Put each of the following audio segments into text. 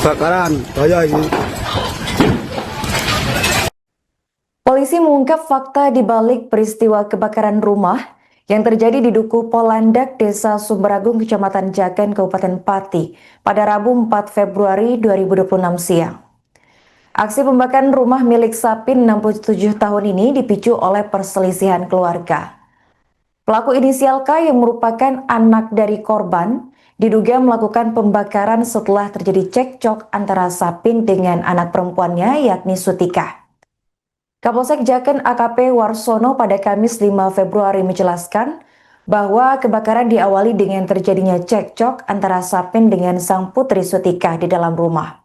Kebakaran, bahaya ini. Polisi mengungkap fakta di balik peristiwa kebakaran rumah yang terjadi di Dukuh Polandak, Desa Sumberagung, Kecamatan Jaken, Kabupaten Pati pada Rabu 4 Februari 2026 siang. Aksi pembakaran rumah milik Sapin 67 tahun ini dipicu oleh perselisihan keluarga. Pelaku inisial K yang merupakan anak dari korban diduga melakukan pembakaran setelah terjadi cekcok antara Sapin dengan anak perempuannya yakni Sutika. Kapolsek Jaken AKP Warsono pada Kamis 5 Februari menjelaskan bahwa kebakaran diawali dengan terjadinya cekcok antara Sapin dengan sang putri Sutika di dalam rumah.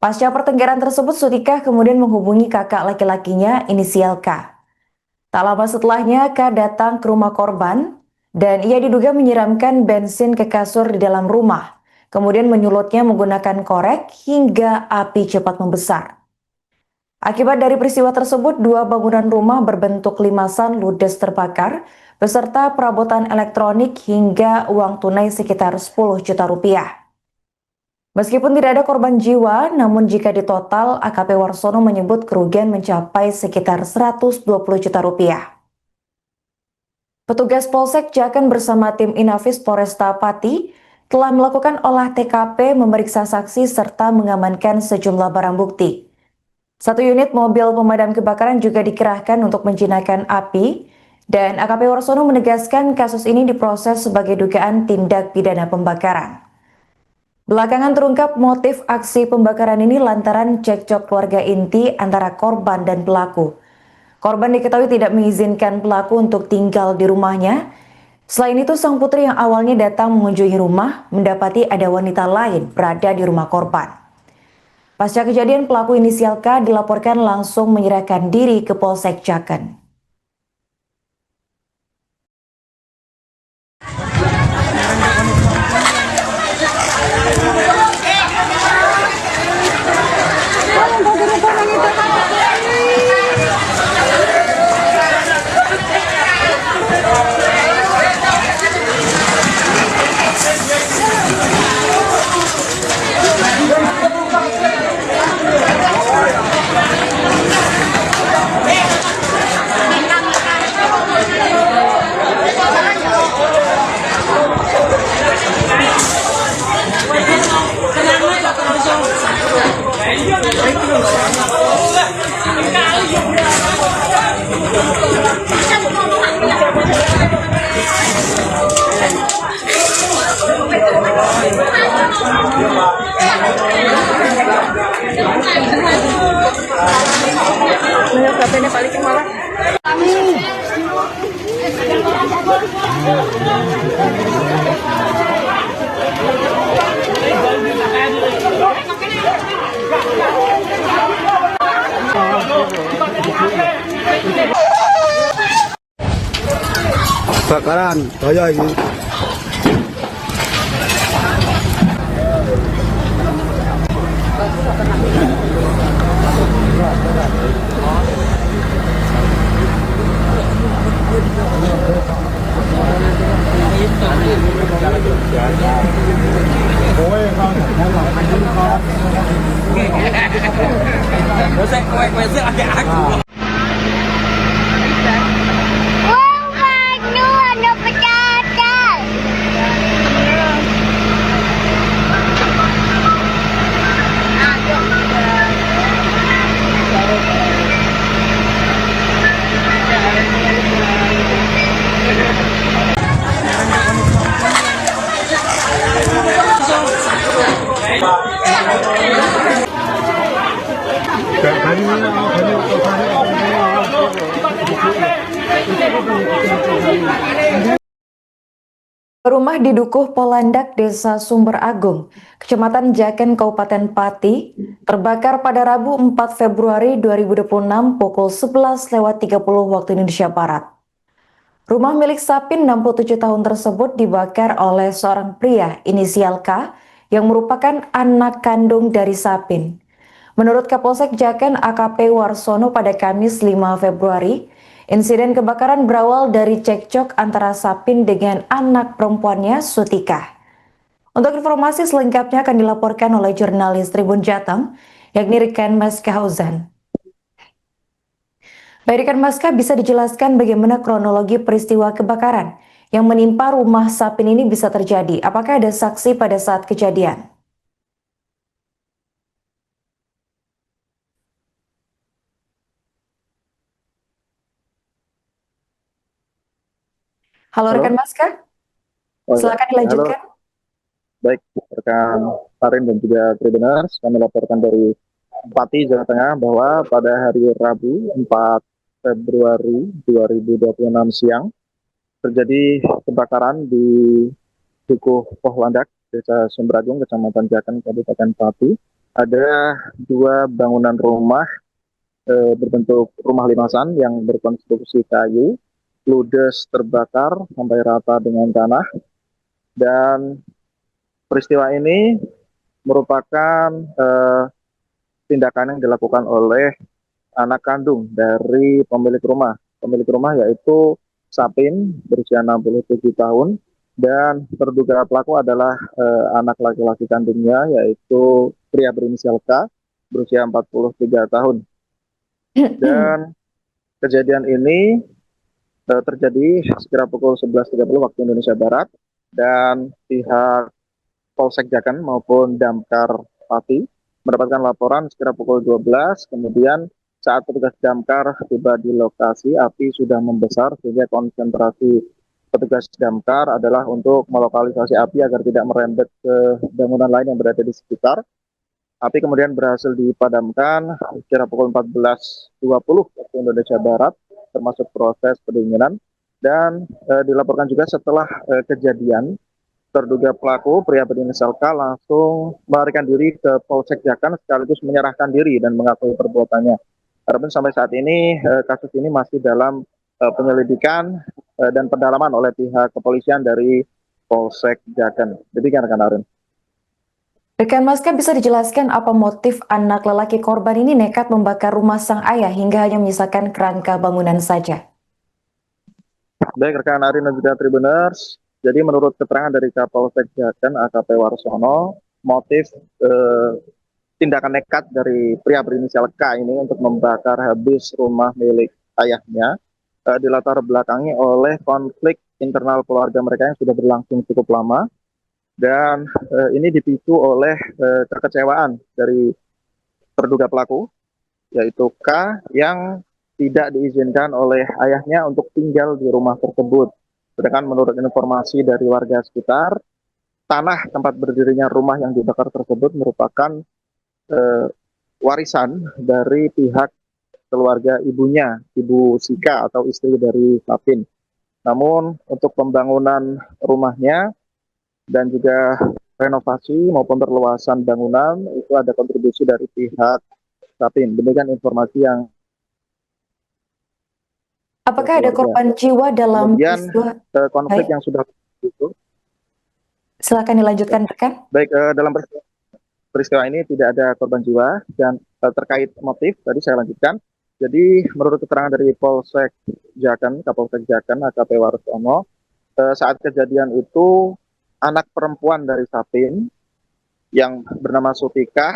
Pasca pertengkaran tersebut, Sutika kemudian menghubungi kakak laki-lakinya inisial K. Tak lama setelahnya, K datang ke rumah korban dan ia diduga menyiramkan bensin ke kasur di dalam rumah, kemudian menyulutnya menggunakan korek hingga api cepat membesar. Akibat dari peristiwa tersebut, 2 bangunan rumah berbentuk limasan ludes terbakar, beserta perabotan elektronik hingga uang tunai sekitar 10 juta rupiah. Meskipun tidak ada korban jiwa, namun jika ditotal, AKP Warsono menyebut kerugian mencapai sekitar 120 juta rupiah. Petugas Polsek Jaken bersama tim Inafis Polresta Pati telah melakukan olah TKP, memeriksa saksi, serta mengamankan sejumlah barang bukti. 1 unit mobil pemadam kebakaran juga dikerahkan untuk menjinakkan api, dan AKP Warsono menegaskan kasus ini diproses sebagai dugaan tindak pidana pembakaran. Belakangan terungkap motif aksi pembakaran ini lantaran cekcok keluarga inti antara korban dan pelaku. Korban diketahui tidak mengizinkan pelaku untuk tinggal di rumahnya. Selain itu, sang putri yang awalnya datang mengunjungi rumah mendapati ada wanita lain berada di rumah korban. Pasca kejadian, pelaku inisial K dilaporkan langsung menyerahkan diri ke Polsek Jaken. Balikin malah. Kebakaran, bahaya ini. Rumah di Dukuh Polandak, Desa Sumberagung, Kecamatan Jaken, Kabupaten Pati, terbakar pada Rabu 4 Februari 2026 pukul 11.30 waktu Indonesia Barat. Rumah milik Sapin 67 tahun tersebut dibakar oleh seorang pria inisial K yang merupakan anak kandung dari Sapin. Menurut Kapolsek Jaken AKP Warsono pada Kamis 5 Februari, Insiden kebakaran berawal dari cekcok antara Sapin dengan anak perempuannya Sutika. Untuk informasi selengkapnya akan dilaporkan oleh jurnalis Tribun Jateng, yakni Rikan Maska Hauzan. Baik Rikan Maska, bisa dijelaskan bagaimana kronologi peristiwa kebakaran yang menimpa rumah Sapin ini bisa terjadi? Apakah ada saksi pada saat kejadian? Halo rekan Halo, Maska, oh ya, silakan ya, halo, dilanjutkan. baik rekan Farin dan juga Tribuners, kami laporkan dari Pati, Jawa Tengah bahwa pada hari Rabu 4 Februari 2026 siang terjadi kebakaran di Dukuh Pohlandak, Desa Sumbragung, Kecamatan Jakan, Kabupaten Pati. Ada dua bangunan rumah berbentuk rumah limasan yang berkonstruksi kayu, ludes terbakar sampai rata dengan tanah, dan peristiwa ini merupakan tindakan yang dilakukan oleh anak kandung dari pemilik rumah. Pemilik rumah yaitu Sapin berusia 67 tahun dan terduga pelaku adalah anak laki-laki kandungnya yaitu pria berinisial K berusia 43 tahun. Dan kejadian ini terjadi sekitar pukul 11.30 waktu Indonesia Barat dan pihak Polsek Jakan maupun Damkar Pati mendapatkan laporan sekitar pukul 12, kemudian saat petugas damkar tiba di lokasi, api sudah membesar sehingga konsentrasi petugas damkar adalah untuk melokalisasi api agar tidak merembet ke bangunan lain yang berada di sekitar. Api kemudian berhasil dipadamkan sekitar pukul 14.20 waktu Indonesia Barat, termasuk proses pendinginan, dan dilaporkan juga setelah kejadian terduga pelaku pria berinisial K langsung melarikan diri ke Polsek Jakan sekaligus menyerahkan diri dan mengakui perbuatannya. Adapun sampai saat ini kasus ini masih dalam penyelidikan dan pendalaman oleh pihak kepolisian dari Polsek Jakan. Demikian rekan Arun. Rekan Maska, bisa dijelaskan apa motif anak lelaki korban ini nekat membakar rumah sang ayah hingga hanya menyisakan kerangka bangunan saja? Baik rekan Arin dan juga Tribuners, jadi menurut keterangan dari Kapolsek Jakan AKP Warsono, motif tindakan nekat dari pria berinisial K ini untuk membakar habis rumah milik ayahnya dilatar belakangi oleh konflik internal keluarga mereka yang sudah berlangsung cukup lama, dan ini dipicu oleh kekecewaan dari terduga pelaku yaitu K yang tidak diizinkan oleh ayahnya untuk tinggal di rumah tersebut. Sedangkan menurut informasi dari warga sekitar, tanah tempat berdirinya rumah yang dibakar tersebut merupakan warisan dari pihak keluarga ibunya, Ibu Sika atau istri dari Sapin. Namun untuk pembangunan rumahnya dan juga renovasi maupun perluasan bangunan itu ada kontribusi dari pihak Sapin. Demikian informasi yang Apakah ada korban jiwa dalam kemudian peristiwa? konflik Baik, yang sudah itu. silakan dilanjutkan rekan. Baik, dalam peristiwa ini tidak ada korban jiwa dan terkait motif tadi saya lanjutkan. Jadi menurut keterangan dari Polsek Jakan, Kapolsek Jakan AKP Warsono, saat kejadian itu anak perempuan dari Sapin yang bernama Sutika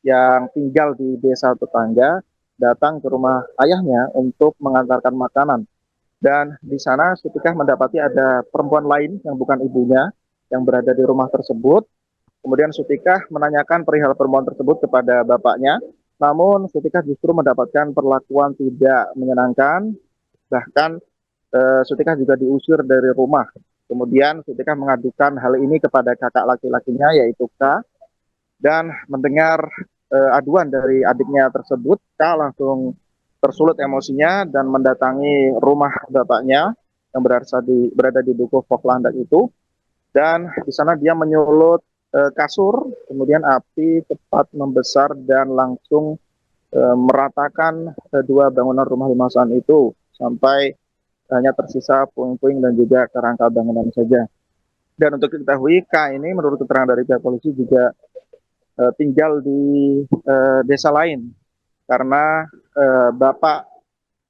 yang tinggal di desa tetangga datang ke rumah ayahnya untuk mengantarkan makanan. Dan di sana Sutika mendapati ada perempuan lain yang bukan ibunya yang berada di rumah tersebut. Kemudian Sutika menanyakan perihal perempuan tersebut kepada bapaknya, namun Sutika justru mendapatkan perlakuan tidak menyenangkan, bahkan Sutika juga diusir dari rumah. Kemudian Sutika mengadukan hal ini kepada kakak laki-lakinya yaitu K, dan mendengar aduan dari adiknya tersebut, K langsung tersulut emosinya dan mendatangi rumah bapaknya yang berada di Dukuh Pohlandak itu, dan di sana dia menyulut kasur, kemudian api cepat membesar dan langsung meratakan dua bangunan rumah limasan itu sampai hanya tersisa puing-puing dan juga kerangka bangunan saja. Dan untuk diketahui, K ini menurut keterangan dari pihak polisi juga tinggal di desa lain karena bapak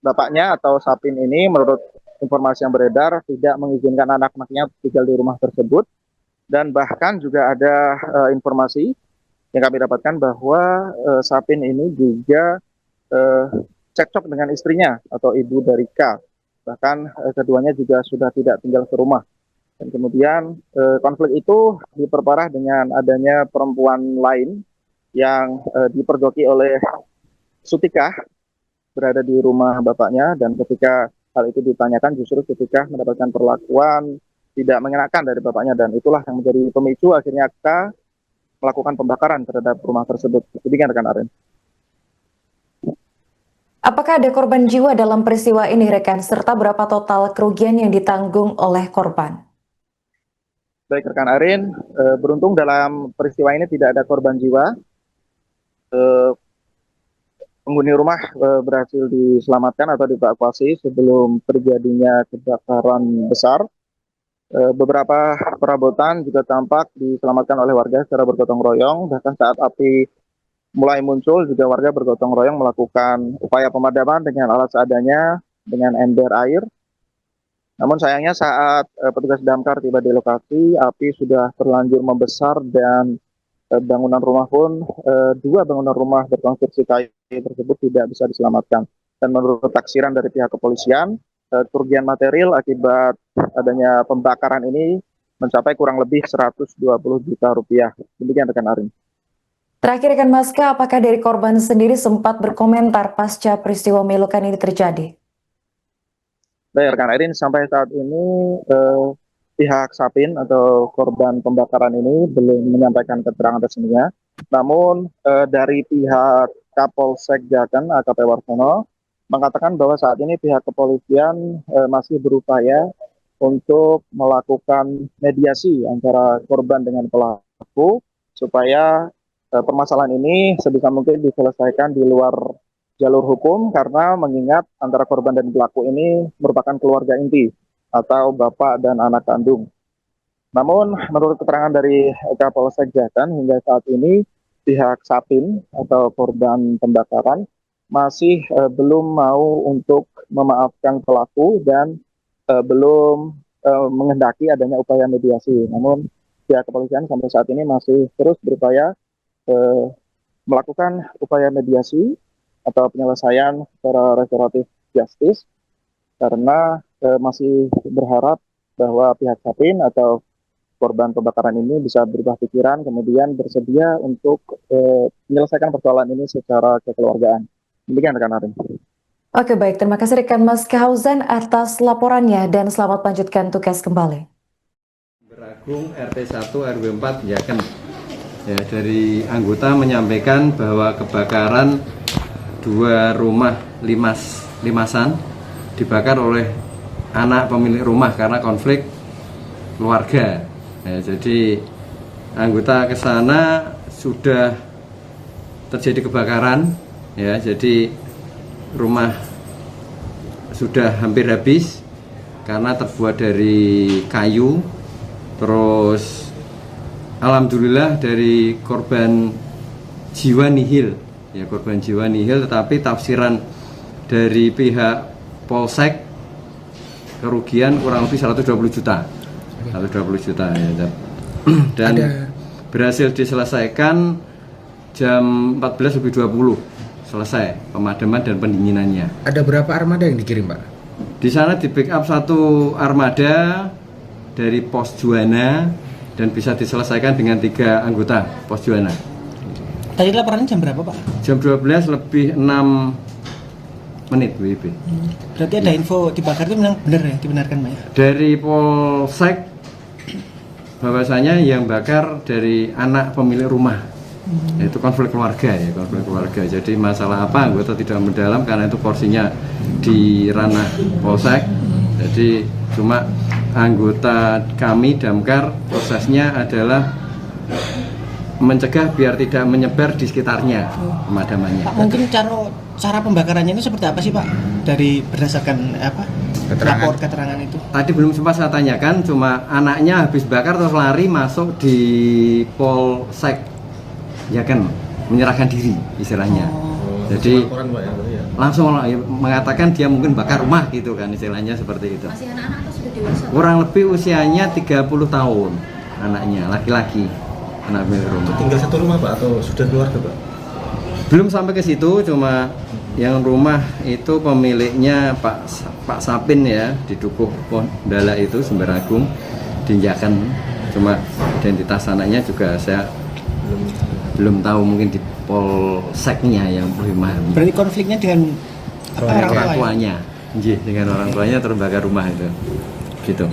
bapaknya atau Sapin ini menurut informasi yang beredar tidak mengizinkan anak-anaknya tinggal di rumah tersebut, dan bahkan juga ada informasi yang kami dapatkan bahwa Sapin ini juga cekcok dengan istrinya atau ibu dari K. Bahkan keduanya juga sudah tidak tinggal serumah. Dan kemudian konflik itu diperparah dengan adanya perempuan lain yang dipergoki oleh Sutikah berada di rumah bapaknya, dan ketika hal itu ditanyakan justru ketika mendapatkan perlakuan tidak mengenakan dari bapaknya, dan itulah yang menjadi pemicu akhirnya K melakukan pembakaran terhadap rumah tersebut. Demikian rekan Aren. Apakah ada korban jiwa dalam peristiwa ini, rekan? Serta berapa total kerugian yang ditanggung oleh korban? Baik rekan Arin, beruntung dalam peristiwa ini tidak ada korban jiwa. Penghuni rumah berhasil diselamatkan atau dievakuasi sebelum terjadinya kebakaran besar. Beberapa perabotan juga tampak diselamatkan oleh warga secara bergotong royong. Bahkan saat api mulai muncul juga warga bergotong royong melakukan upaya pemadaman dengan alat seadanya, dengan ember air. Namun sayangnya saat petugas damkar tiba di lokasi, api sudah terlanjur membesar dan bangunan rumah pun, dua bangunan rumah berkonstruksi kayu tersebut tidak bisa diselamatkan. Dan menurut taksiran dari pihak kepolisian, kerugian material akibat adanya pembakaran ini mencapai kurang lebih 120 juta rupiah. Demikian rekan Arin. Terakhir rekan Maska, apakah dari korban sendiri sempat berkomentar pasca peristiwa memalukan ini terjadi? Baik rekan Arin, sampai saat ini pihak Sapin atau korban pembakaran ini belum menyampaikan keterangan resminya. Namun dari pihak Kapolsek Jaken AKP Warsono mengatakan bahwa saat ini pihak kepolisian masih berupaya untuk melakukan mediasi antara korban dengan pelaku supaya permasalahan ini sebisa mungkin diselesaikan di luar jalur hukum, karena mengingat antara korban dan pelaku ini merupakan keluarga inti atau bapak dan anak kandung. Namun menurut keterangan dari Kapolsek Jaken hingga saat ini pihak Sapin atau korban pembakaran masih belum mau untuk memaafkan pelaku dan belum menghendaki adanya upaya mediasi. Namun pihak kepolisian sampai saat ini masih terus berupaya melakukan upaya mediasi atau penyelesaian secara restoratif justice, karena masih berharap bahwa pihak Sapin atau korban pembakaran ini bisa berubah pikiran, kemudian bersedia untuk menyelesaikan persoalan ini secara kekeluargaan. Demikian rekan Arin. Oke baik, terima kasih rekan Mas Kauzan atas laporannya dan selamat melanjutkan tugas kembali. Beragung RT 1 RW 4 Jaken. Ya, dari anggota menyampaikan bahwa kebakaran dua rumah limasan dibakar oleh anak pemilik rumah karena konflik keluarga. Ya, jadi anggota ke sana sudah terjadi kebakaran, ya, jadi rumah sudah hampir habis karena terbuat dari kayu. Terus alhamdulillah dari korban jiwa nihil, ya, korban jiwa nihil, tetapi tafsiran dari pihak Polsek kerugian kurang lebih 120 juta. 120 juta ya. Dan berhasil diselesaikan jam 14.20 selesai pemadaman dan pendinginannya. Ada berapa armada yang dikirim, Pak? Di sana di backup satu armada dari Pos Juwana dan bisa diselesaikan dengan 3 anggota Pos Juwana. Tadi laporannya jam berapa, Pak? Jam 12 lebih 6 menit WIB. Berarti ada info dibakar itu memang benar ya, dibenarkan, Pak ya? Dari Polsek bahwasanya yang bakar dari anak pemilik rumah, yaitu konflik keluarga, ya, konflik keluarga. Jadi masalah apa anggota tidak mendalam karena itu porsinya di ranah Polsek. Jadi cuma anggota kami damkar prosesnya adalah mencegah biar tidak menyebar di sekitarnya pemadamannya. Pak, mungkin cara pembakarannya itu seperti apa sih, Pak? Dari berdasarkan apa? Lapor keterangan itu. Tadi belum sempat saya tanyakan, cuma anaknya habis bakar terus lari masuk di Polsek, ya kan, menyerahkan diri istilahnya. Jadi langsung mengatakan dia mungkin bakar rumah gitu kan, istilahnya seperti itu. Masih anak-anak atau sudah dewasa? Kurang lebih usianya 30 tahun anaknya, laki-laki, anak pemilik rumah. Tinggal satu rumah Pak atau sudah keluarga Pak? Belum sampai ke situ, cuma yang rumah itu pemiliknya Pak Sapin ya, di Dukuh Pondala itu Sumberagung, diinjakan. Cuma identitas anaknya juga saya belum tahu, mungkin di polseknya yang memahami. Berarti konfliknya dengan orang tua ya? Tuanya, dengan orang tuanya terbakar rumah itu, gitu.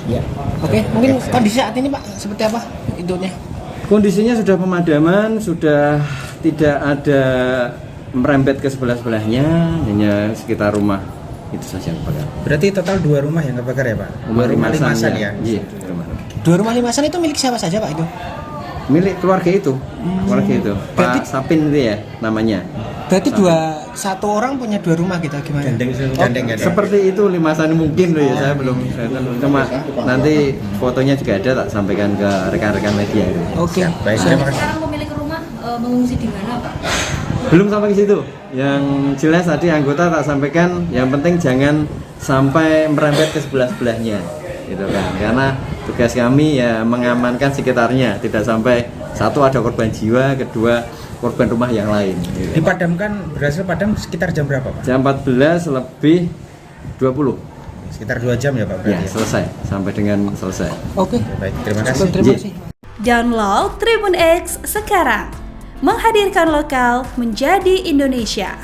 Ya. Oke, mungkin kondisi saat ini Pak seperti apa intinya? Kondisinya sudah pemadaman, sudah tidak ada merembet ke sebelah-sebelahnya, hanya sekitar rumah itu saja yang kebakar. Berarti total 2 rumah yang kebakar ya Pak? 2 rumah limasan ya? Iya, 2 rumah limasan itu milik siapa saja Pak itu? milik keluarga itu, keluarga itu. Pak Sapin itu ya namanya. Berarti satu orang punya 2 rumah gitu gimana? Gandeng. Seperti itu limasan mungkin loh ya, saya belum, cuma nanti fotonya juga ada, tak sampaikan ke rekan-rekan media itu. Oke. Baik, terima kasih. Sekarang pemilik rumah mengungsi di mana Pak? Belum sampai ke situ. Yang jelas tadi anggota tak sampaikan, yang penting jangan sampai merembet ke sebelah-sebelahnya, gitu kan. Karena tugas kami ya mengamankan sekitarnya, tidak sampai satu ada korban jiwa, kedua korban rumah yang lain. Gitu. Dipadamkan, berhasil padam sekitar jam berapa Pak? Jam 14 lebih 20. Sekitar 2 jam ya Pak berarti? Ya, selesai. Sampai dengan selesai. Oke. Baik, terima kasih. Terima kasih. Download Tribun X sekarang. Menghadirkan lokal menjadi Indonesia.